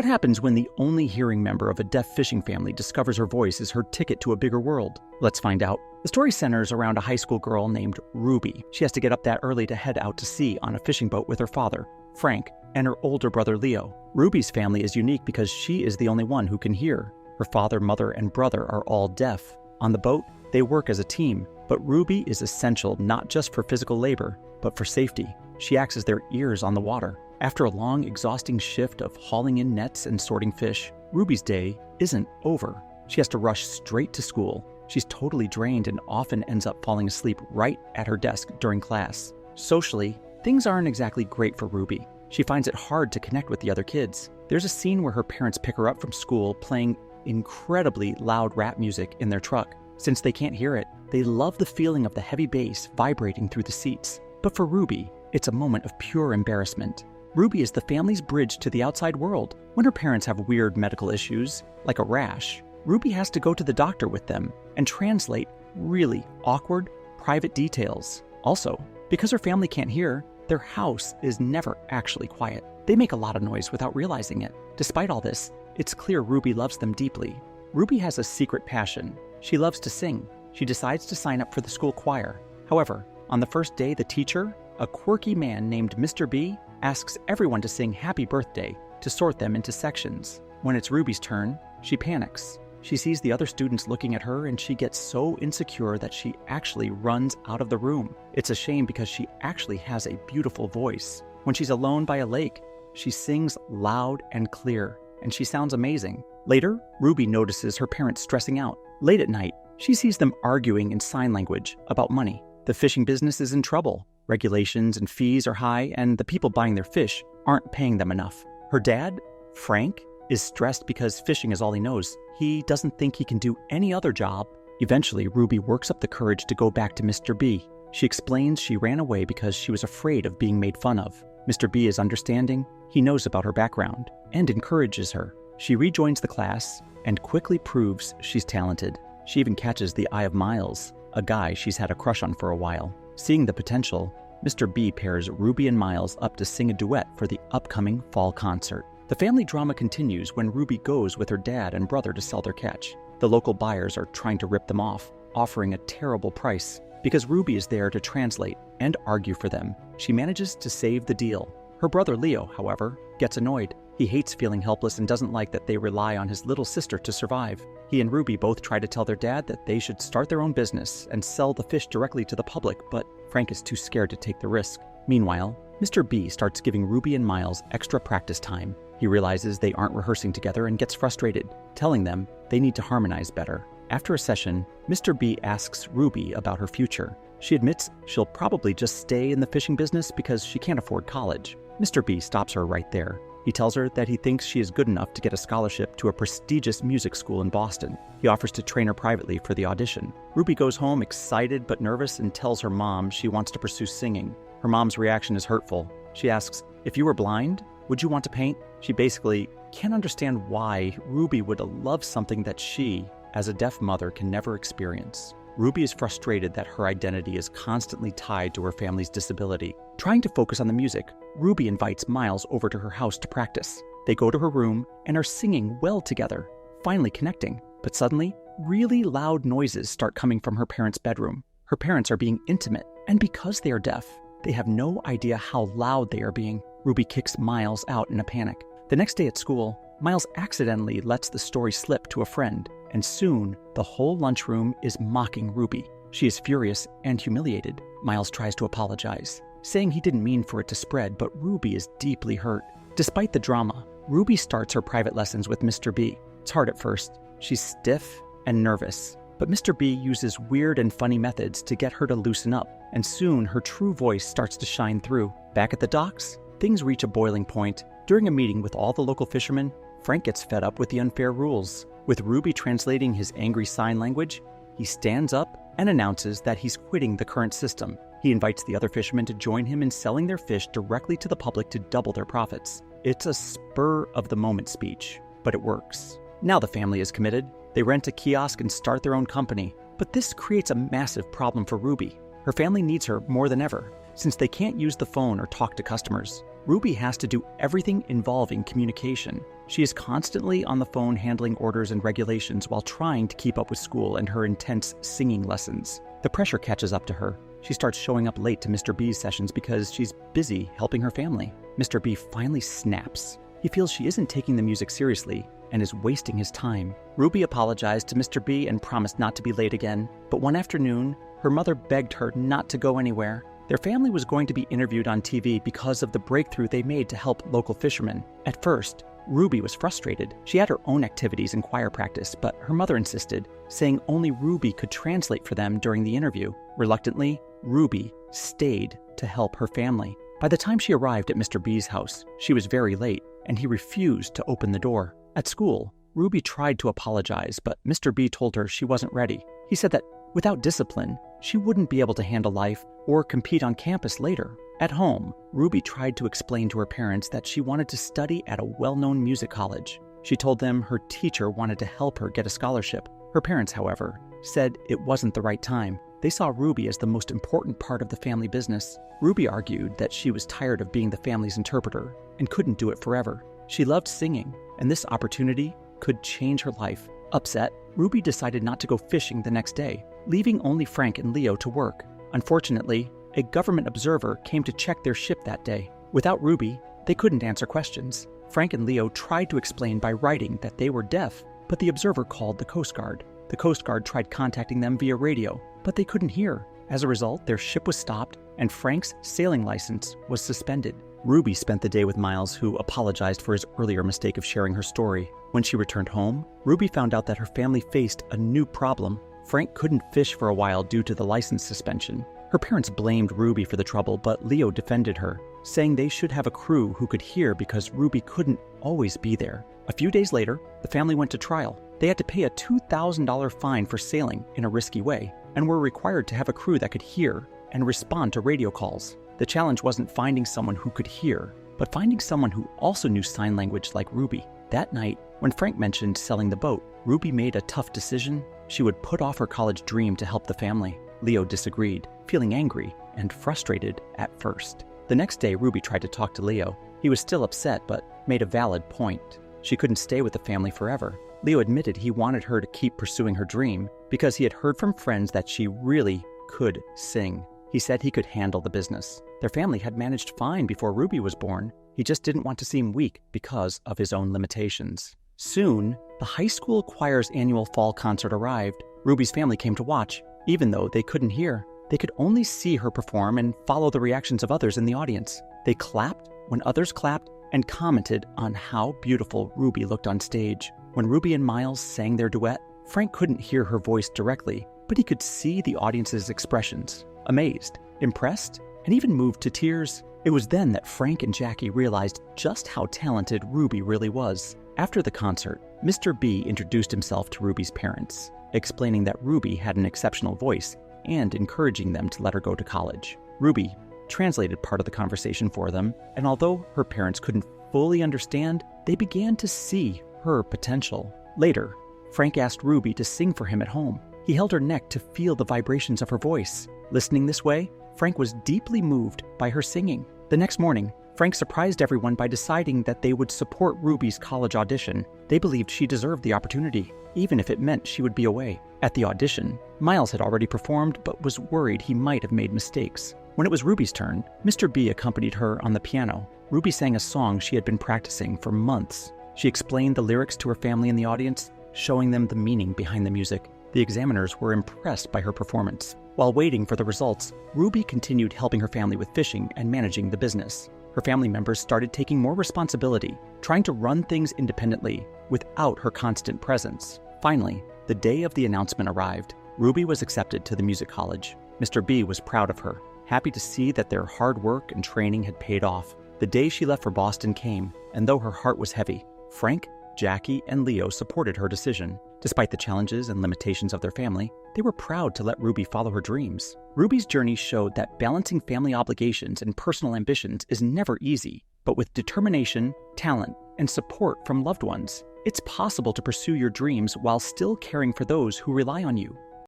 What happens when the only hearing member of a deaf fishing family discovers her voice is her ticket to a bigger world? Let's find out. The story centers around a high school girl named Ruby. She has to get up that early to head out to sea on a fishing boat with her father, Frank, and her older brother, Leo. Ruby's family is unique because she is the only one who can hear. Her father, mother, and brother are all deaf. On the boat, they work as a team, but Ruby is essential not just for physical labor, but for safety. She acts as their ears on the water. After a long, exhausting shift of hauling in nets and sorting fish, Ruby's day isn't over. She has to rush straight to school. She's totally drained and often ends up falling asleep right at her desk during class. Socially, things aren't exactly great for Ruby. She finds it hard to connect with the other kids. There's a scene where her parents pick her up from school playing incredibly loud rap music in their truck. Since they can't hear it, they love the feeling of the heavy bass vibrating through the seats. But for Ruby, it's a moment of pure embarrassment. Ruby is the family's bridge to the outside world. When her parents have weird medical issues, like a rash, Ruby has to go to the doctor with them and translate really awkward, private details. Also, because her family can't hear, their house is never actually quiet. They make a lot of noise without realizing it. Despite all this, it's clear Ruby loves them deeply. Ruby has a secret passion. She loves to sing. She decides to sign up for the school choir. However, on the first day, the teacher, a quirky man named Mr. B, asks everyone to sing Happy Birthday to sort them into sections. When it's Ruby's turn, she panics. She sees the other students looking at her and she gets so insecure that she actually runs out of the room. It's a shame because she actually has a beautiful voice. When she's alone by a lake, she sings loud and clear, and she sounds amazing. Later, Ruby notices her parents stressing out. Late at night, she sees them arguing in sign language about money. The fishing business is in trouble. Regulations and fees are high, and the people buying their fish aren't paying them enough. Her dad, Frank, is stressed because fishing is all he knows. He doesn't think he can do any other job. Eventually, Ruby works up the courage to go back to Mr. B. She explains she ran away because she was afraid of being made fun of. Mr. B is understanding. He knows about her background and encourages her. She rejoins the class and quickly proves she's talented. She even catches the eye of Miles, a guy she's had a crush on for a while. Seeing the potential, Mr. B pairs Ruby and Miles up to sing a duet for the upcoming fall concert. The family drama continues when Ruby goes with her dad and brother to sell their catch. The local buyers are trying to rip them off, offering a terrible price. Because Ruby is there to translate and argue for them, she manages to save the deal. Her brother Leo, however, gets annoyed. He hates feeling helpless and doesn't like that they rely on his little sister to survive. He and Ruby both try to tell their dad that they should start their own business and sell the fish directly to the public, but Frank is too scared to take the risk. Meanwhile, Mr. B starts giving Ruby and Miles extra practice time. He realizes they aren't rehearsing together and gets frustrated, telling them they need to harmonize better. After a session, Mr. B asks Ruby about her future. She admits she'll probably just stay in the fishing business because she can't afford college. Mr. B stops her right there. He tells her that he thinks she is good enough to get a scholarship to a prestigious music school in Boston. He offers to train her privately for the audition. Ruby goes home excited but nervous and tells her mom she wants to pursue singing. Her mom's reaction is hurtful. She asks, "If you were blind, would you want to paint?" She basically can't understand why Ruby would love something that she, as a deaf mother, can never experience. Ruby is frustrated that her identity is constantly tied to her family's disability. Trying to focus on the music, Ruby invites Miles over to her house to practice. They go to her room and are singing well together, finally connecting. But suddenly, really loud noises start coming from her parents' bedroom. Her parents are being intimate, and because they are deaf, they have no idea how loud they are being. Ruby kicks Miles out in a panic. The next day at school, Miles accidentally lets the story slip to a friend, and soon the whole lunchroom is mocking Ruby. She is furious and humiliated. Miles tries to apologize, saying he didn't mean for it to spread, but Ruby is deeply hurt. Despite the drama, Ruby starts her private lessons with Mr. B. It's hard at first. She's stiff and nervous, but Mr. B uses weird and funny methods to get her to loosen up, and soon her true voice starts to shine through. Back at the docks, things reach a boiling point. During a meeting with all the local fishermen, Frank gets fed up with the unfair rules. With Ruby translating his angry sign language, he stands up and announces that he's quitting the current system. He invites the other fishermen to join him in selling their fish directly to the public to double their profits. It's a spur-of-the-moment speech, but it works. Now the family is committed. They rent a kiosk and start their own company. But this creates a massive problem for Ruby. Her family needs her more than ever, since they can't use the phone or talk to customers. Ruby has to do everything involving communication. She is constantly on the phone handling orders and regulations while trying to keep up with school and her intense singing lessons. The pressure catches up to her. She starts showing up late to Mr. B's sessions because she's busy helping her family. Mr. B finally snaps. He feels she isn't taking the music seriously and is wasting his time. Ruby apologized to Mr. B and promised not to be late again, but one afternoon, her mother begged her not to go anywhere. Their family was going to be interviewed on TV because of the breakthrough they made to help local fishermen. At first, Ruby was frustrated. She had her own activities and choir practice, but her mother insisted, saying only Ruby could translate for them during the interview. Reluctantly, Ruby stayed to help her family. By the time she arrived at Mr. B's house, she was very late, and he refused to open the door. At school, Ruby tried to apologize, but Mr. B told her she wasn't ready. He said that without discipline, she wouldn't be able to handle life or compete on campus later. At home, Ruby tried to explain to her parents that she wanted to study at a well-known music college. She told them her teacher wanted to help her get a scholarship. Her parents, however, said it wasn't the right time. They saw Ruby as the most important part of the family business. Ruby argued that she was tired of being the family's interpreter and couldn't do it forever. She loved singing, and this opportunity could change her life. Upset, Ruby decided not to go fishing the next day, leaving only Frank and Leo to work. Unfortunately, a government observer came to check their ship that day. Without Ruby, they couldn't answer questions. Frank and Leo tried to explain by writing that they were deaf, but the observer called the Coast Guard. The Coast Guard tried contacting them via radio, but they couldn't hear. As a result, their ship was stopped, and Frank's sailing license was suspended. Ruby spent the day with Miles, who apologized for his earlier mistake of sharing her story. When she returned home, Ruby found out that her family faced a new problem. Frank couldn't fish for a while due to the license suspension. Her parents blamed Ruby for the trouble, but Leo defended her, saying they should have a crew who could hear because Ruby couldn't always be there. A few days later, the family went to trial. They had to pay a $2,000 fine for sailing in a risky way, and were required to have a crew that could hear and respond to radio calls. The challenge wasn't finding someone who could hear, but finding someone who also knew sign language like Ruby. That night, when Frank mentioned selling the boat, Ruby made a tough decision. She would put off her college dream to help the family. Leo disagreed, feeling angry and frustrated at first. The next day, Ruby tried to talk to Leo. He was still upset, but made a valid point. She couldn't stay with the family forever. Leo admitted he wanted her to keep pursuing her dream because he had heard from friends that she really could sing. He said he could handle the business. Their family had managed fine before Ruby was born. He just didn't want to seem weak because of his own limitations. Soon, the high school choir's annual fall concert arrived. Ruby's family came to watch. Even though they couldn't hear, they could only see her perform and follow the reactions of others in the audience. They clapped when others clapped and commented on how beautiful Ruby looked on stage. When Ruby and Miles sang their duet, Frank couldn't hear her voice directly, but he could see the audience's expressions. Amazed, impressed, and even moved to tears. It was then that Frank and Jackie realized just how talented Ruby really was. After the concert, Mr. B introduced himself to Ruby's parents, explaining that Ruby had an exceptional voice and encouraging them to let her go to college. Ruby translated part of the conversation for them, and although her parents couldn't fully understand, they began to see her potential. Later, Frank asked Ruby to sing for him at home. He held her neck to feel the vibrations of her voice. Listening this way, Frank was deeply moved by her singing. The next morning, Frank surprised everyone by deciding that they would support Ruby's college audition. They believed she deserved the opportunity, even if it meant she would be away. At the audition, Miles had already performed but was worried he might have made mistakes. When it was Ruby's turn, Mr. B accompanied her on the piano. Ruby sang a song she had been practicing for months. She explained the lyrics to her family in the audience, showing them the meaning behind the music. The examiners were impressed by her performance. While waiting for the results, Ruby continued helping her family with fishing and managing the business. Her family members started taking more responsibility, trying to run things independently without her constant presence. Finally, the day of the announcement arrived. Ruby was accepted to the music college. Mr. B was proud of her, happy to see that their hard work and training had paid off. The day she left for Boston came, and though her heart was heavy, Frank, Jackie, and Leo supported her decision. Despite the challenges and limitations of their family, they were proud to let Ruby follow her dreams. Ruby's journey showed that balancing family obligations and personal ambitions is never easy, but with determination, talent, and support from loved ones, it's possible to pursue your dreams while still caring for those who rely on you.